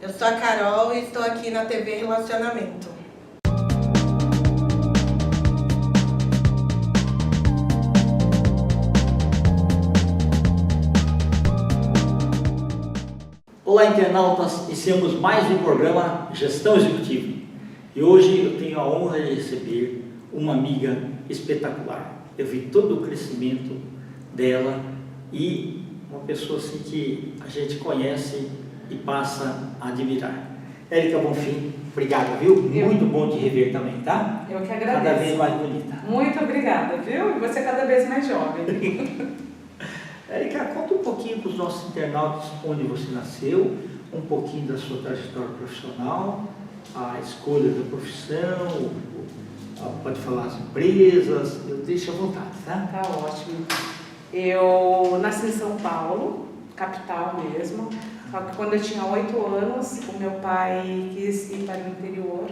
Eu sou a Carol e estou aqui na TV Relacionamento. Olá, internautas, iniciamos mais um programa Gestão Executiva. E hoje eu tenho a honra de receber uma amiga espetacular. Eu vi todo o crescimento dela e uma pessoa assim que a gente conhece e passa a admirar. Érica Bonfim, obrigado, viu? Muito bom te rever também, tá? Eu que agradeço. Cada vez mais bonita. Muito obrigada, viu? E você é cada vez mais jovem. Érica, conta um pouquinho para os nossos internautas onde você nasceu, um pouquinho da sua trajetória profissional, a escolha da profissão, pode falar as empresas, eu deixo à vontade, tá? Tá ótimo. Eu nasci em São Paulo, capital mesmo, só que quando eu tinha 8 anos, o meu pai quis ir para o interior,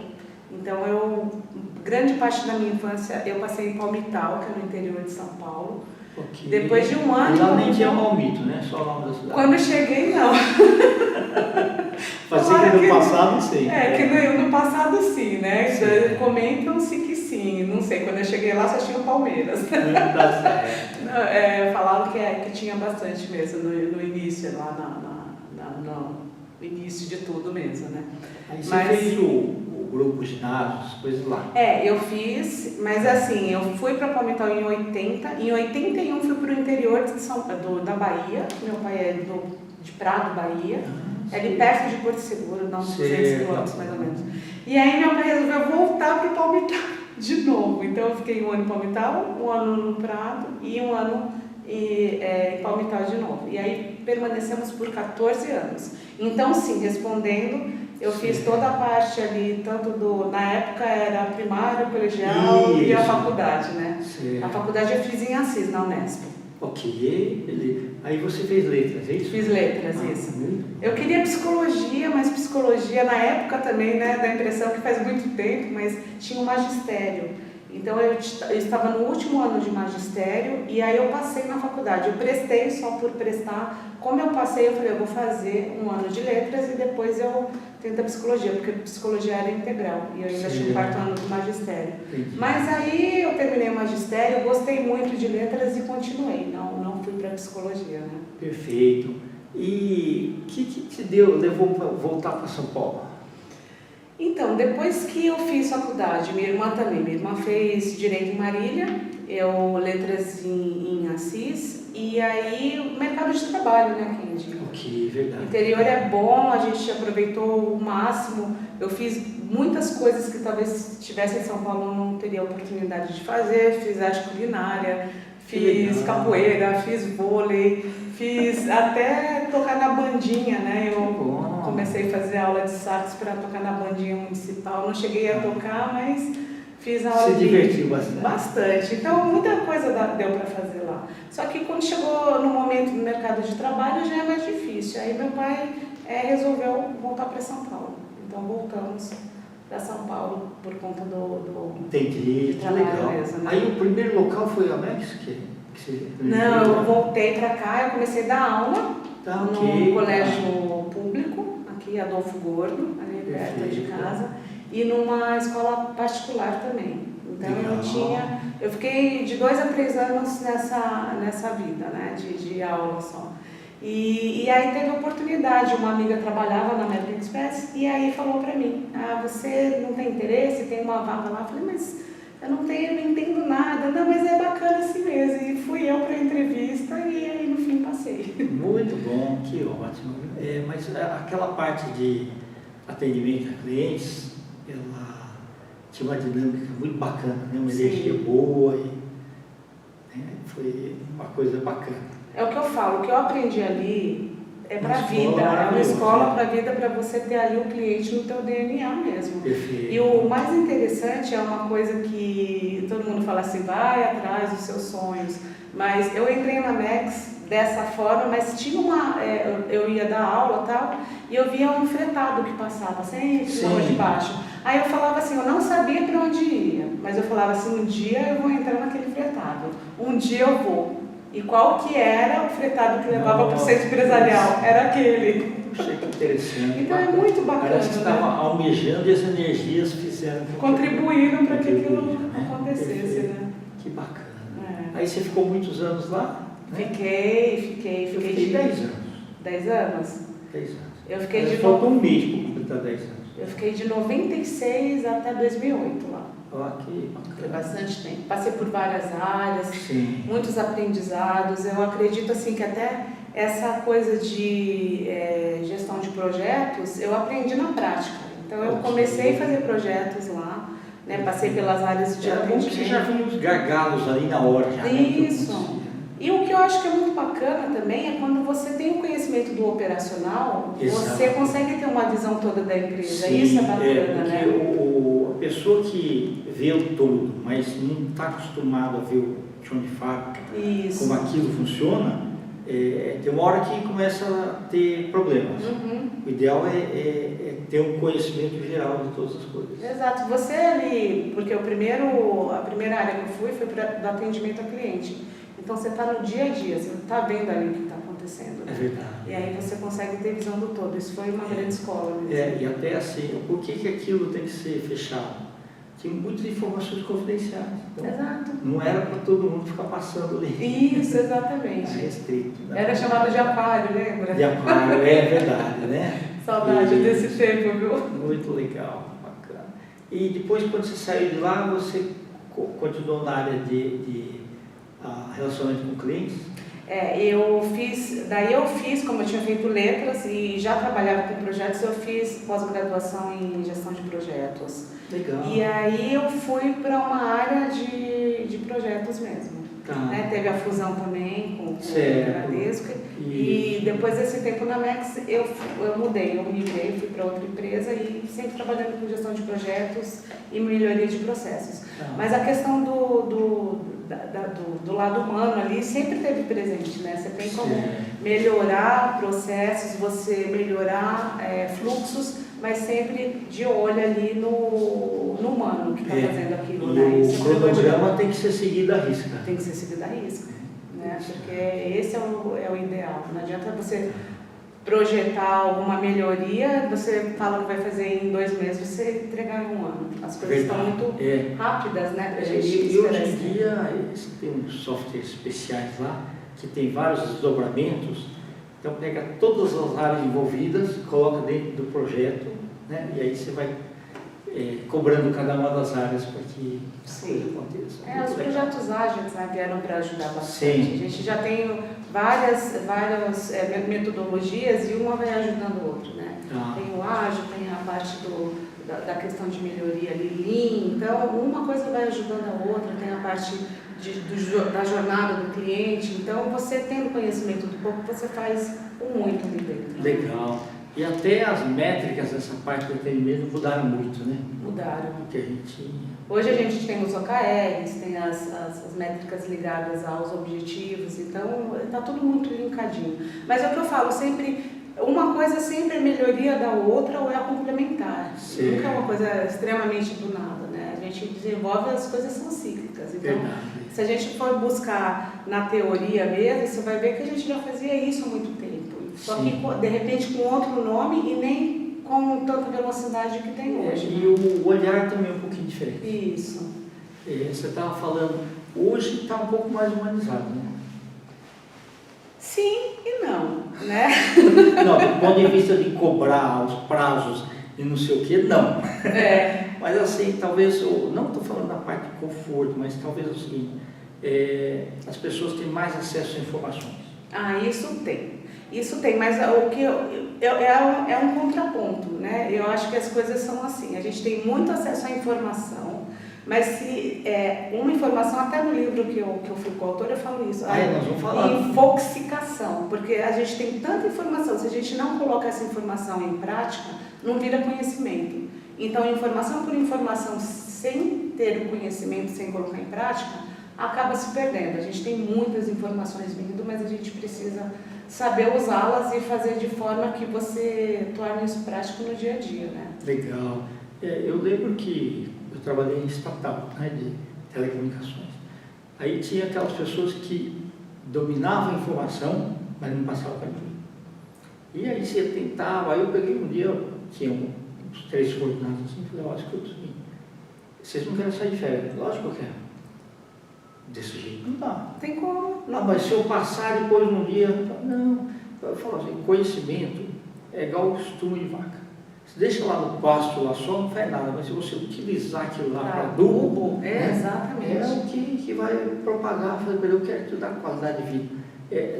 então grande parte da minha infância eu passei em Palmital, que é no interior de São Paulo. Okay. Depois de um ano... Lá nem tinha Palmito, né? Só o nome da cidade. Quando eu cheguei, não. Pode ser que no passado, sim. Que no passado, sim, né? Sim. Comentam-se que sim. Não sei, quando eu cheguei lá só tinha o Palmeiras. Tá certo. Falavam que tinha bastante mesmo no início, lá no início de tudo mesmo, né? Aí você fez o grupo, ginásio, as coisas lá. Eu fiz, mas assim, eu fui para Palmital em 80, em 81 fui para o interior da Bahia, meu pai é de Prado, Bahia, é ali perto de Porto Seguro, dá uns 200 quilômetros mais ou menos. E aí meu pai resolveu voltar para o Palmital de novo, então eu fiquei um ano em Palmital, um ano no Prado e um ano em Palmital de novo. E aí permanecemos por 14 anos. Então sim, respondendo, eu fiz toda a parte ali, tanto na época era primário, colegial e a faculdade, né? Sim. A faculdade eu fiz em Assis, na Unesp. Ok, aí você fez letras, é isso? Fiz letras, isso. Eu queria psicologia, mas psicologia na época também, né, dá a impressão que faz muito tempo, mas tinha um magistério. Então eu estava no último ano de magistério e aí eu passei na faculdade. Eu prestei só por prestar. Como eu passei, eu falei, eu vou fazer um ano de letras e depois eu tento a psicologia, porque psicologia era integral e eu ainda tinha o 4º ano do magistério. Entendi. Mas aí eu terminei o magistério, gostei muito de letras e continuei, não fui para psicologia, né? Perfeito. E o que te levou para voltar para São Paulo? Então, depois que eu fiz faculdade, minha irmã fez Direito em Marília, eu letras em Assis, e aí o mercado de trabalho, né, Kendi? Ok, verdade. O interior é bom, a gente aproveitou o máximo, eu fiz muitas coisas que talvez se estivesse em São Paulo eu não teria oportunidade de fazer, fiz arte culinária, fiz capoeira, fiz vôlei, fiz até tocar na bandinha, né? Eu comecei a fazer aula de sax para tocar na bandinha municipal. Não cheguei a tocar, mas fiz aula. Se divertiu bastante? Bastante. Então, muita coisa deu para fazer lá. Só que quando chegou no momento do mercado de trabalho, já é mais difícil. Aí meu pai resolveu voltar para São Paulo. Então, voltamos para São Paulo por conta do Entendi, que legal. Mesmo, né? Aí o primeiro local foi a México? Não, eu voltei para cá, eu comecei a dar aula no colégio público, aqui Adolfo Gordo, ali perto de casa, e numa escola particular também. Então eu fiquei de 2 a 3 anos nessa vida, né, de aula só. E aí teve oportunidade, uma amiga trabalhava na American Express e aí falou para mim, você não tem interesse, tem uma vaga lá? Eu falei, mas eu não entendo nada, não, mas é bacana assim mesmo. E fui eu para a entrevista e aí no fim passei. Muito bom, que ótimo. Mas aquela parte de atendimento a clientes, ela tinha uma dinâmica muito bacana, né? Uma energia boa e foi uma coisa bacana. É o que eu falo, o que eu aprendi ali é para a vida, é uma escola para a vida, para você ter ali o cliente no teu DNA mesmo. Perfeito. E o mais interessante é uma coisa que todo mundo fala assim, vai atrás dos seus sonhos, mas eu entrei na Max dessa forma, mas tinha eu ia dar aula e tal, e eu via um fretado que passava sempre na rua de baixo. Aí eu falava assim, eu não sabia para onde ia, mas eu falava assim, um dia eu vou entrar naquele fretado, um dia eu vou. E qual que era o fretado que levava para o centro empresarial? Era aquele. Puxa, que interessante. Então é muito bacana. Parece que estava almejando e as energias fizeram. Contribuíram para que aquilo né? acontecesse, Perfeito. né? Que bacana. É. Aí você ficou muitos anos lá? Né? Fiquei Eu fiquei 10 anos. 10 anos? 10 anos. Eu fiquei de Faltou um mês para completar 10 anos. Eu fiquei de 96 até 2008 lá. Olha que Foi bacana. bastante tempo. Passei por várias áreas, Sim. muitos aprendizados. Eu acredito assim que até essa coisa de gestão de projetos eu aprendi na prática. Então eu comecei a fazer projetos lá, né? Passei pelas áreas de Era bom que você já atendimento. viu os gargalos ali na hora. Já, né? Isso. E o que eu acho que é muito bacana também é quando você tem o conhecimento do operacional, Exato. você consegue ter uma visão toda da empresa. Sim, Isso é bacana, porque né? a pessoa que vê o todo, mas não está acostumada a ver o chão de fábrica, Isso. como aquilo funciona, tem uma hora que começa a ter problemas. Uhum. O ideal é ter um conhecimento geral de todas as coisas. Exato. Você ali, porque a primeira área que eu fui foi do atendimento ao cliente. Então você está no dia a dia, você está vendo ali o que está acontecendo. É verdade. E aí você consegue ter visão do todo. Isso foi uma grande escola mesmo. E até assim, por que aquilo tem que ser fechado? Tinha muitas informações confidenciais. Então, Exato. não era para todo mundo ficar passando ali. Isso, exatamente. É restrito. Né? Era chamado de aquário, lembra? De aquário, é verdade, né? Saudade E- desse tempo, viu? Muito legal, bacana. E depois, quando você saiu de lá, você continuou na área de relacionamento com clientes? Daí eu fiz, como eu tinha feito letras e já trabalhava com projetos, eu fiz pós-graduação em gestão de projetos. Legal. E aí eu fui para uma área de projetos mesmo. Tá. Né? Teve a fusão também com o Certo. Bradesco. E Isso. depois desse tempo na Mex, eu mudei, eu migrei, fui para outra empresa e sempre trabalhando com gestão de projetos e melhoria de processos. Tá. Mas a questão do lado humano ali sempre teve presente, né? Você tem como Certo. melhorar processos, você melhorar fluxos, mas sempre de olho ali no humano que está fazendo aquilo, E né? Isso o é muito cronograma tem que ser seguido à risca. tem que ser seguido a risco, né? Porque esse é o ideal. Não adianta você projetar alguma melhoria, você fala que vai fazer em 2 meses, você entregar em 1 ano. As coisas estão muito rápidas, né? Pra gente E esperar hoje em esse tempo. dia, tem uns softwares especiais lá, que tem vários desdobramentos. Então, pega todas as áreas envolvidas, coloca dentro do projeto, né? E aí você vai cobrando cada uma das áreas para que a coisa aconteça. Os Muito legal. projetos ágeis, né, vieram para ajudar bastante. Sim. A gente já tem várias metodologias e uma vai ajudando a outra, né? Ah. Tem o ágil, tem a parte da questão de melhoria ali, lean. Então, uma coisa vai ajudando a outra, tem a parte da jornada do cliente. Então, você tendo conhecimento do pouco, você faz muito ali dentro. Legal. E até as métricas dessa parte do atendimento mudaram muito, né? Mudaram. Que a gente... Hoje a gente tem os OKRs, tem as métricas ligadas aos objetivos, então está tudo muito linkadinho. Mas é o que eu falo, sempre, uma coisa sempre é melhoria da outra ou é a complementar. Sim. Nunca é uma coisa extremamente do nada, né? A gente desenvolve, as coisas são cíclicas. Então, Verdade. se a gente for buscar na teoria mesmo, você vai ver que a gente já fazia isso há muito tempo. Só Sim. que, de repente, com outro nome e nem com tanta velocidade que tem hoje. E o olhar também é um pouquinho diferente. Isso. Você estava falando, hoje está um pouco mais humanizado, né? Sim e não, né? Não, do ponto de vista de cobrar os prazos e não sei o que, não. Mas assim, talvez, não estou falando da parte de conforto, mas talvez o seguinte, as pessoas têm mais acesso a informações. Isso tem, mas o que é um contraponto, né? Eu acho que as coisas são assim, a gente tem muito acesso à informação, mas se uma informação, até no livro que eu fui coautora, eu falo isso, Nós vamos falar. infoxicação, porque a gente tem tanta informação, se a gente não coloca essa informação em prática, não vira conhecimento. Então, informação por informação, sem ter o conhecimento, sem colocar em prática, acaba se perdendo. A gente tem muitas informações vindo, mas a gente precisa saber usá-las e fazer de forma que você torne isso prático no dia a dia, né? Legal. Eu lembro que eu trabalhei em startup, né, de telecomunicações. Aí tinha aquelas pessoas que dominavam a informação, mas não passavam para ninguém. E aí você tentava, aí eu peguei um dia, tinha uns 3 coordenados assim, falei, olha, escuta o seguinte, vocês não querem sair de férias? Lógico que eu quero. Desse jeito não dá. Tem como. Não, mas se eu passar depois num dia, não. Eu falo assim, conhecimento é igual o costume de vaca. Você deixa lá no pasto, lá só não faz nada, mas se você utilizar aquilo lá para adubo, exatamente. é o que vai propagar, fazer, eu quero te dar qualidade de vida.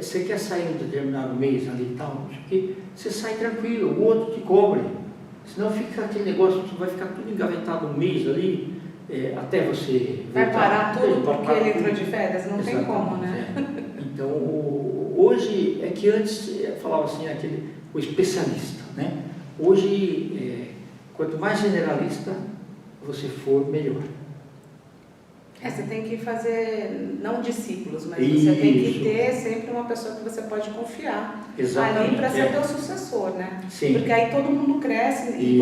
Você quer sair um determinado mês ali e tal, porque você sai tranquilo, o outro te cobre. Senão fica aquele negócio, vai ficar tudo engavetado um mês ali, até você... Vai parar tudo vai porque parar ele tudo. entrou de férias, não tem como, né? Então, hoje, é que antes falava assim, o especialista, né? Hoje, quanto mais generalista você for, melhor. Você tem que fazer, não discípulos, mas você tem que Isso. ter sempre uma pessoa que você pode confiar Exatamente. ali para ser teu sucessor, né? Sim. Porque aí todo mundo cresce e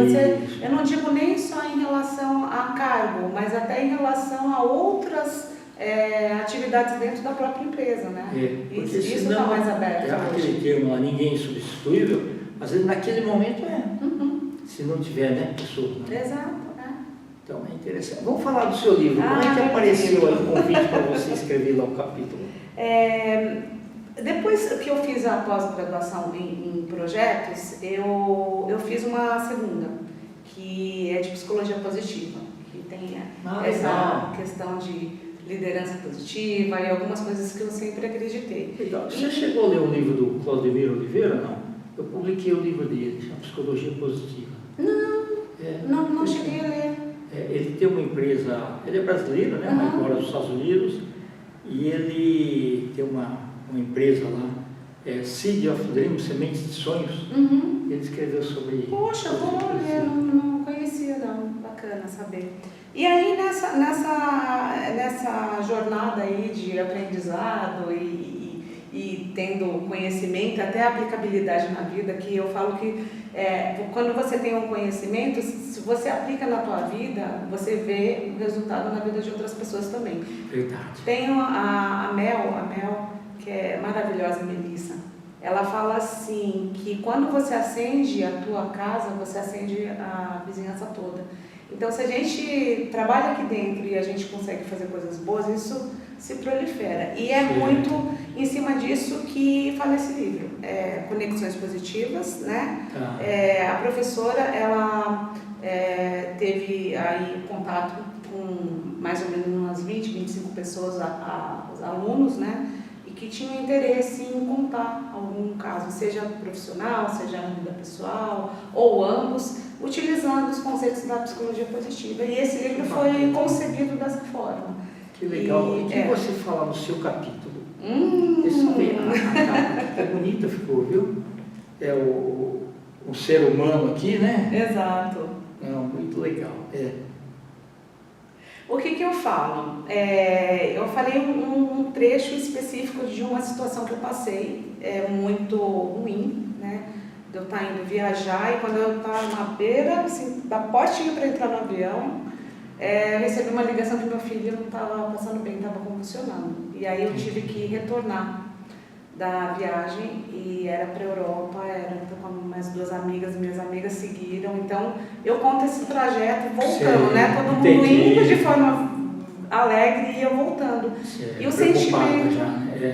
eu não digo nem só em relação a cargo, mas até em relação a outras atividades dentro da própria empresa, né? Porque Isso está mais aberto hoje. aquele termo lá, ninguém é substituível, às vezes naquele momento Uhum. se não tiver, né, pessoa. Né? Exato. Então é interessante. Vamos falar do seu livro. Como é que meu apareceu aí livro. o convite para você escrever lá o capítulo? Depois que eu fiz a pós-graduação em projetos, eu fiz uma segunda, que é de psicologia positiva, que tem essa legal. questão de liderança positiva e algumas coisas que eu sempre acreditei. Legal. Você chegou a ler o livro do Claudemir Oliveira, não? Eu publiquei o livro dele, chama Psicologia Positiva. Não cheguei a ler. Ele tem uma empresa, ele é brasileiro, né, mas mora nos Estados Unidos, e ele tem uma empresa lá, Seed of Dreams, Sementes de Sonhos. Ele escreveu sobre... Poxa, vou ler, não conhecia não, bacana saber. E aí nessa jornada aí de aprendizado e tendo conhecimento, até aplicabilidade na vida, que eu falo que quando você tem um conhecimento, se você aplica na tua vida, você vê o resultado na vida de outras pessoas também. Verdade. Tenho a Mel, que é maravilhosa, Melissa. Ela fala assim, que quando você acende a tua casa, você acende a vizinhança toda. Então, se a gente trabalha aqui dentro e a gente consegue fazer coisas boas, isso se prolifera. E é muito em cima disso que fala esse livro. Conexões Positivas, né? A professora, ela teve aí contato com mais ou menos umas 20, 25 pessoas, os alunos, né? E que tinham interesse em contar algum caso, seja profissional, seja na vida pessoal, ou ambos, utilizando os conceitos da psicologia positiva. E esse livro foi concebido dessa forma. Que legal. E o que você fala no seu capítulo? A capa é bonita, ficou, viu? É o ser humano aqui, né? Exato. Não, muito legal. O que eu falo? Eu falei um trecho específico de uma situação que eu passei, muito ruim, né? De eu estar indo viajar e quando eu estava na beira, assim, da portinha para entrar no avião, eu recebi uma ligação que meu filho não estava passando bem, estava convulsionando. E aí eu tive que retornar da viagem e era para a Europa, então com mais 2 amigas, minhas amigas seguiram. Então eu conto esse trajeto voltando, né? Todo mundo indo de forma alegre e eu voltando. E o sentimento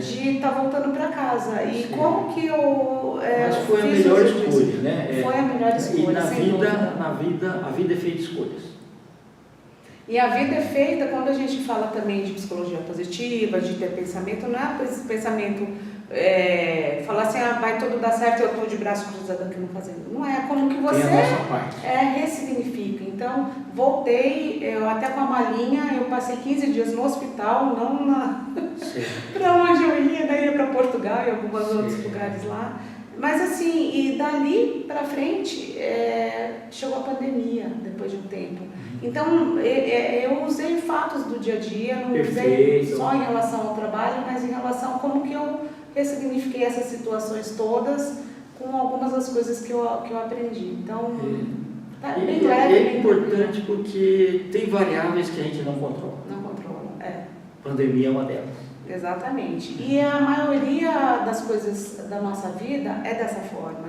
de estar voltando para casa. E como que eu Mas foi a melhor escolha, né? Foi a melhor escolha. E na vida, a vida é feita de escolhas. E a vida é feita, quando a gente fala também de psicologia positiva, de ter pensamento, não é esse pensamento, falar assim, vai tudo dar certo, eu estou de braço cruzado aqui não fazendo. Não é, como que você ressignifica. Então, voltei, eu até com a malinha, eu passei 15 dias no hospital, não para onde eu ia, daí ia para Portugal e alguns outros lugares lá. Mas assim, e dali para frente, chegou a pandemia, depois de um tempo. Então, eu usei fatos do dia a dia, não usei só em relação ao trabalho, mas em relação a como que eu ressignifiquei essas situações todas com algumas das coisas que eu aprendi. Então, tá bem leve. É importante porque tem variáveis que a gente não controla. Não controla, Pandemia é uma delas. Exatamente. E a maioria das coisas da nossa vida é dessa forma.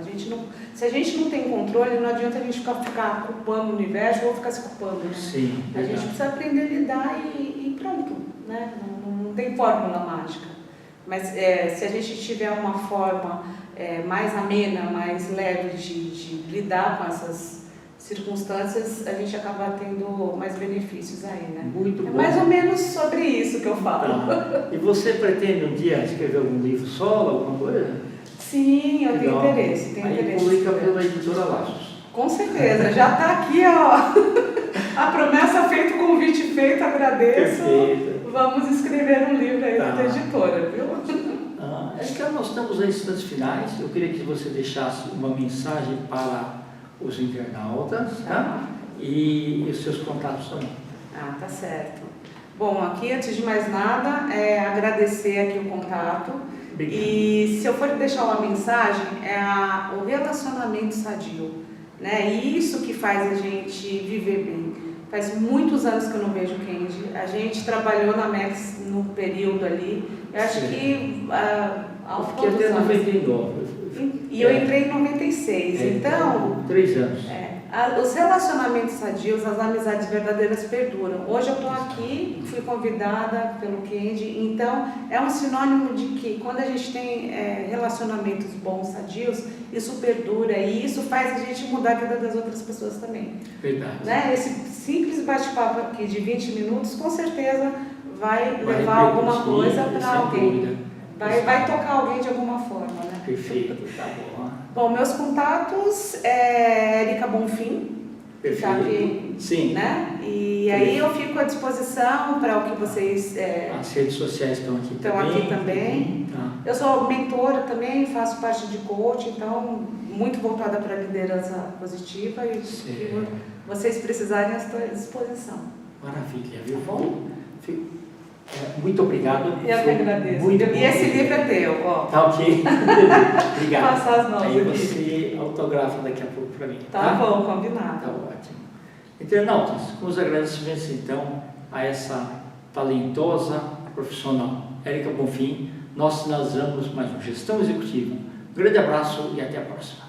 Se a gente não tem controle, não adianta a gente ficar culpando o universo ou ficar se culpando, né? Sim, a gente precisa aprender a lidar e pronto, né? Não tem fórmula mágica. Mas se a gente tiver uma forma mais amena, mais leve de lidar com essas circunstâncias, a gente acaba tendo mais benefícios aí, né? Muito bom. É mais ou menos sobre isso que eu falo. Tá. E você pretende um dia escrever algum livro solo, alguma coisa? Sim, eu tenho Legal. interesse. Aí publica pela editora Laços. Com certeza, já está aqui, ó. A promessa feita, o convite feito, agradeço. Perfeito. Vamos escrever um livro aí Tá. da editora, viu? Então nós estamos em instantes finais. Eu queria que você deixasse uma mensagem para os internautas, tá? E os seus contatos também. Tá certo. Bom, aqui antes de mais nada, agradecer aqui o contato. Obrigado. E se eu for deixar uma mensagem, o relacionamento sadio, né? Isso que faz a gente viver bem. Faz muitos anos que eu não vejo o Kendi. A gente trabalhou na MEX no período ali. Eu acho que Eu fiquei até 99. E eu entrei em 96. Então, 3 anos. os relacionamentos sadios, as amizades verdadeiras perduram. Hoje eu estou aqui, fui convidada pelo Kendi, então é um sinônimo de que quando a gente tem relacionamentos bons, sadios, isso perdura e isso faz a gente mudar a vida das outras pessoas também. Verdade. Né? Esse simples bate-papo aqui de 20 minutos, com certeza vai levar alguma coisa para alguém. Vai tocar alguém de alguma forma, né? Perfeito, tá bom. Bom, meus contatos é Érica Bonfim, que está aqui, sim, né? E aí eu fico à disposição para o que vocês... as redes sociais estão aqui também. Tá. Eu sou mentora também, faço parte de coach, então muito voltada para a liderança positiva e se vocês precisarem, eu estou à disposição. Maravilha, viu? Tá bom? Muito obrigado. Eu que agradeço. E esse livro é teu, ó. Tá ok. Obrigado. Passar as notas aí aqui. você autografa daqui a pouco para mim. Tá bom, combinado. Tá ótimo. Internautas, com os agradecimentos então a essa talentosa profissional, Érica Bonfim, nós finalizamos mais um Gestão Executiva. Um grande abraço e até a próxima.